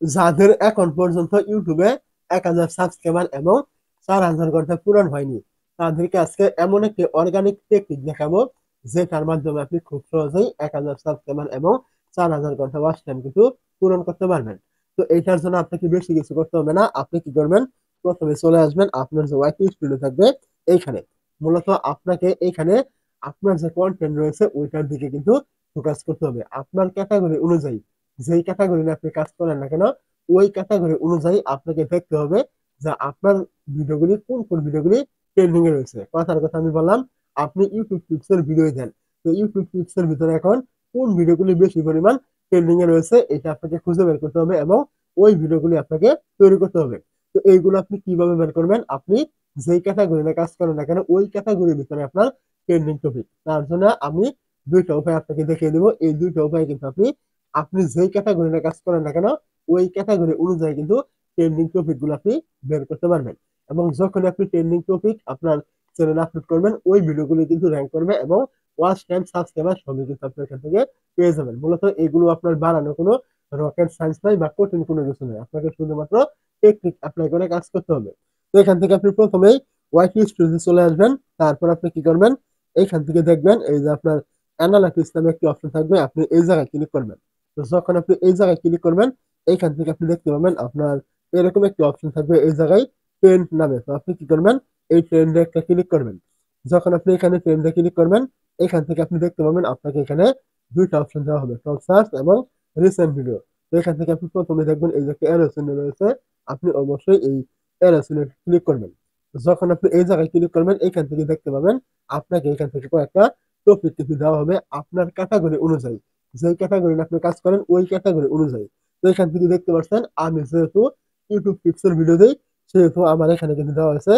যাদের এখন পর্যন্ত ইউটিউবে ১,০০০ সাবস্ক্রাইবার এবং ৪,০০০ ঘন্টা পূরণ হয়নি, তাদেরকে আজকে এমন একটি অর্গানিক টেকনিক দেখাবো যেটার মাধ্যমে আপনি খুব সহজেই ১,০০০ সাবস্ক্রাইবার এবং ৪,০০০ ঘন্টা ওয়াচ টাইম কিন্তু পূরণ করতে পারবেন। তো এইটার জন্য আপনাকে বেশি কিছু করতে হবে না। আপনি কি করবেন, প্রথমে চলে আসবেন আপনার যে ওয়াইটি স্টুডিও থাকবে এইখানে। মূলত আপনাকে এইখানে আপনার যে কন্টেন্ট রয়েছে ওইটার দিকে কিন্তু ফোকাস করতে হবে। আপনার ক্যাটাগরি অনুযায়ী যেই ক্যাটাগরি নিয়ে আপনি কাজ করেন না কেন, ওই ক্যাটাগরি অনুযায়ী আপনাকে দেখতে হবে যে আপনার ভিডিওগুলি কোন কোন ভিডিওগুলি ট্রেন্ডিং এ রয়েছে। কথার কথা আমি বললাম, আপনি ইউটিউব টিপস এর ভিডিও দেন, তো ইউটিউব টিপস এর ভিতরে এখন কোন ভিডিওগুলি বেশি পরিমাণ ট্রেন্ডিং এ রয়েছে এটা আপনাকে খুঁজে বের করতে হবে এবং ওই ভিডিওগুলি আপনাকে তৈরি করতে হবে। তো এইগুলো আপনি কিভাবে বের করবেন, আপনি যেই ক্যাটাগরি নিয়ে কাজ করেন না কেন ওই ক্যাটাগরির ভিতরে আপনার ট্রেন্ডিং টপিক, তার জন্য আমি দুইটা উপায় আপনাকে দেখিয়ে দেবো। এই দুইটা উপায় কিন্তু আপনি আপনি যেই ক্যাটাগরি নিয়ে কাজ করেন না কেন ওই ক্যাটাগরি অনুযায়ী কিন্তু ট্রেন্ডিং টপিক গুলো আপনি বের করতে পারবেন। এবং যখন আপনি ট্রেন্ডিং টপিক আপনার চ্যানেলে আপলোড করবেন ওই ভিডিওগুলো কিন্তু র্যাঙ্ক করবে এবং ওয়াচ টাইম সাবস্ক্রাইবার সবই কিন্তু আপনি এখান থেকে পেয়ে যাবেন। মূলত এগুলো আপনার বানানো কোনো রকেট সায়েন্স নাই বা কঠিন কোনো কিছু নয়, আপনাকে শুধুমাত্র টেকনিক অ্যাপ্লাই করে কাজ করতে হবে। তো এখান থেকে আপনি প্রথমেই ওয়াইটি স্টুডিওতে চলে আসবেন। তারপর আপনি কি করবেন, এইখান থেকে দেখবেন এই যে আপনার অ্যানালাইটিক্স নামে একটি অপশন থাকবে, আপনি এই জায়গায় ক্লিক করবেন। তো যখন আপনি এই জায়গায় ক্লিক করবেন এইখান থেকে আপনি দেখতে পাবেন আপনার এরকম একটি অপশন থাকবে এই জায়গায় ট্রেন্ড নামে। তো আপনি কি করবেন, এই ট্রেন্ডে একটা ক্লিক করবেন। যখন আপনি এখানে ট্রেন্ডে ক্লিক করবেন এখান থেকে আপনি দেখতে পাবেন আপনাকে এখানে দুইটা অপশন দেওয়া হবে, টপ সার্চ এবং রিসেন্ট ভিডিও। তো এখান থেকে আপনি প্রথমে দেখবেন এই যে একটা অ্যারো চিহ্ন রয়েছে, আপনি অবশ্যই এই অ্যারো চিহ্নে ক্লিক করবেন। যখন আপনি এই জায়গায় ক্লিক করবেন এখান থেকে দেখতে পাবেন আপনাকে এখান থেকে কয়েকটা টপিক কিছু দেওয়া হবে আপনার ক্যাটাগরি অনুযায়ী, যেই ক্যাটাগরি আপনি কাজ করেন ওই ক্যাটাগরি অনুযায়ী। তো এখান থেকে দেখতে পাচ্ছেন আমি যেহেতু ইউটিউব টিপসের ভিডিও দিই সেহেতু আমার এখানে কিন্তু দেওয়া হয়েছে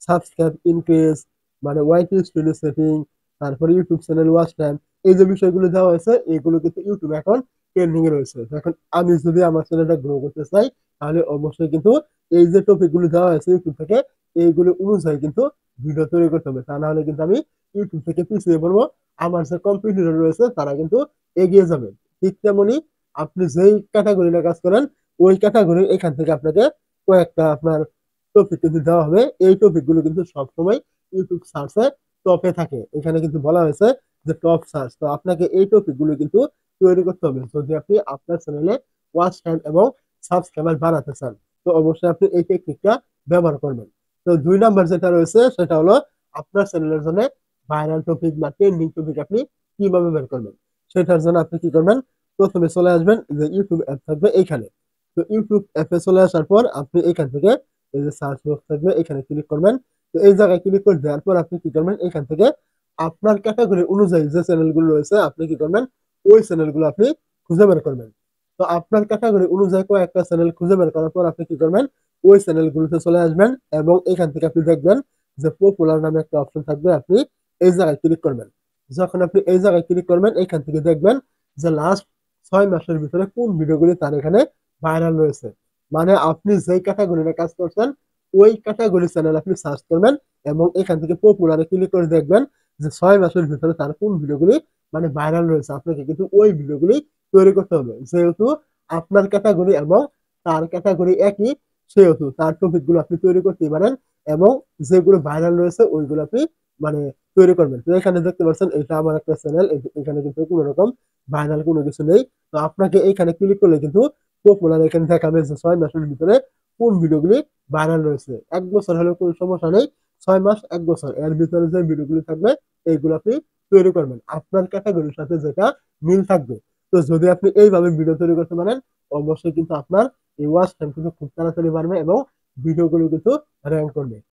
সাবস্ক্রাইব ইনক্রিজ, মানে ওয়াইটি স্টুডিও সেটিং, তারপরে ইউটিউব চ্যানেল ওয়াচ টাইম, এই যে বিষয়গুলো দেওয়া হয়েছে এগুলো কিন্তু ইউটিউব এখন ট্রেন্ডিং এ রয়েছে। এখন আমি যদি আমার চ্যানেলটা গ্রো করতে চাই তাহলে অবশ্যই কিন্তু এই যে টপিক গুলো দেওয়া হয়েছে ইউটিউব থেকে এইগুলো অনুযায়ী কিন্তু ভিডিও তৈরি করতে হবে, তা না হলে কিন্তু আমি ইউটিউব থেকে পিছিয়ে পড়বো, আমার যে কম্পিটিটর রয়েছে তারা কিন্তু এগিয়ে যাবে। ঠিক তেমনি আপনি যেই ক্যাটাগরি নিয়ে কাজ করেন ওই ক্যাটাগরি এখান থেকে আপনাকে কয়েকটা আপনার টপিক কিন্তু দেওয়া হবে। এই টপিক গুলো কিন্তু সবসময় ইউটিউব সার্চে টপে থাকে, এখানে কিন্তু বলা হয়েছে যে টপ সার্চ। তো আপনাকে এই টপিক গুলো কিন্তু তৈরি করতে হবে যদি আপনি আপনার চ্যানেলে ওয়াচ টাইম এবং সাবস্ক্রাইবার বাড়াতে চান। তো অবশ্যই আপনি এই টেকনিকটা ব্যবহার করবেন। তো ২ নাম্বার যেটা রয়েছে সেটা হলো আপনার চ্যানেলের জন্য ভাইরাল টপিক বা ট্রেন্ডিং টপিক আপনি কিভাবে বের করবেন। সেটার জন্য আপনি কি করবেন, প্রথমে চলে আসবেন যে ইউটিউব অ্যাপ থাকবে এইখানে। তো ইউটিউব অ্যাপে চলে আসার পর আপনি এখান থেকে এই যে সার্চ বক্স থাকবে এখানে ক্লিক করবেন। তো এই জায়গায় ক্লিক করে দেওয়ার পর আপনি কি করবেন, এখান থেকে আপনার ক্যাটাগরি অনুযায়ী যে চ্যানেলগুলো রয়েছে আপনি কি করবেন, ওই চ্যানেলগুলো আপনি খুঁজে বের করবেন। তো আপনার ক্যাটাগরি অনুযায়ী কয়েকটা চ্যানেল খুঁজে বের করার পর আপনি কি করবেন, ওই চ্যানেলগুলোতে চলে আসবেন এবং এখান থেকে আপনি দেখবেন যে পপুলার নামে একটা অপশন থাকবে, আপনি এই জায়গায় ক্লিক করবেন। যখন আপনি এই জায়গায় ক্লিক করবেন এখান থেকে দেখবেন যে লাস্ট 6 মাসের ভিতরে কোন ভিডিওগুলি তার এখানে ভাইরাল রয়েছে। মানে আপনি যেই ক্যাটাগরিতে কাজ করছেন ওই ক্যাটাগরি চ্যানেল আপনি সার্চ করবেন এবং এখান থেকে পপুলারে ক্লিক করে দেখবেন যে 6 মাসের ভিতরে তার কোন ভিডিওগুলি মানে ভাইরাল রয়েছে। আপনাকে কিন্তু ওই ভিডিওগুলি তৈরি করতে হবে, যেহেতু আপনার ক্যাটাগরি এবং তার ক্যাটাগরি একই সেহেতু তার টপিক গুলো আপনি তৈরি করতেই পারেন এবং যেগুলো ভাইরাল রয়েছে ওইগুলো আপনি মানে তৈরি করবেন। তো এখানে দেখতে পাচ্ছেন এটা আমার একটা চ্যানেল, এখানে কিন্তু কোনো রকম ভাইরাল কোনো কিছু নেই। তো আপনাকে এখানে ক্লিক করলে কিন্তু পপুলার এখানে দেখাবে যে 6 মাসের ভিতরে কোন ভিডিওগুলি ভাইরাল রয়েছে। 1 বছর হলেও কোনো সমস্যা নেই, 6 মাস 1 বছর এর ভিতরে যে ভিডিওগুলি থাকবে এইগুলো আপনি তৈরি করবেন আপনার ক্যাটাগরির সাথে যেটা মিল থাকবে। তো যদি আপনি এইভাবে ভিডিও তৈরি করতে পারেন অবশ্যই কিন্তু আপনার এই ওয়াচ টাইম কিন্তু খুব তাড়াতাড়ি বাড়বে এবং ভিডিওগুলো কিন্তু র্যাঙ্ক করবে।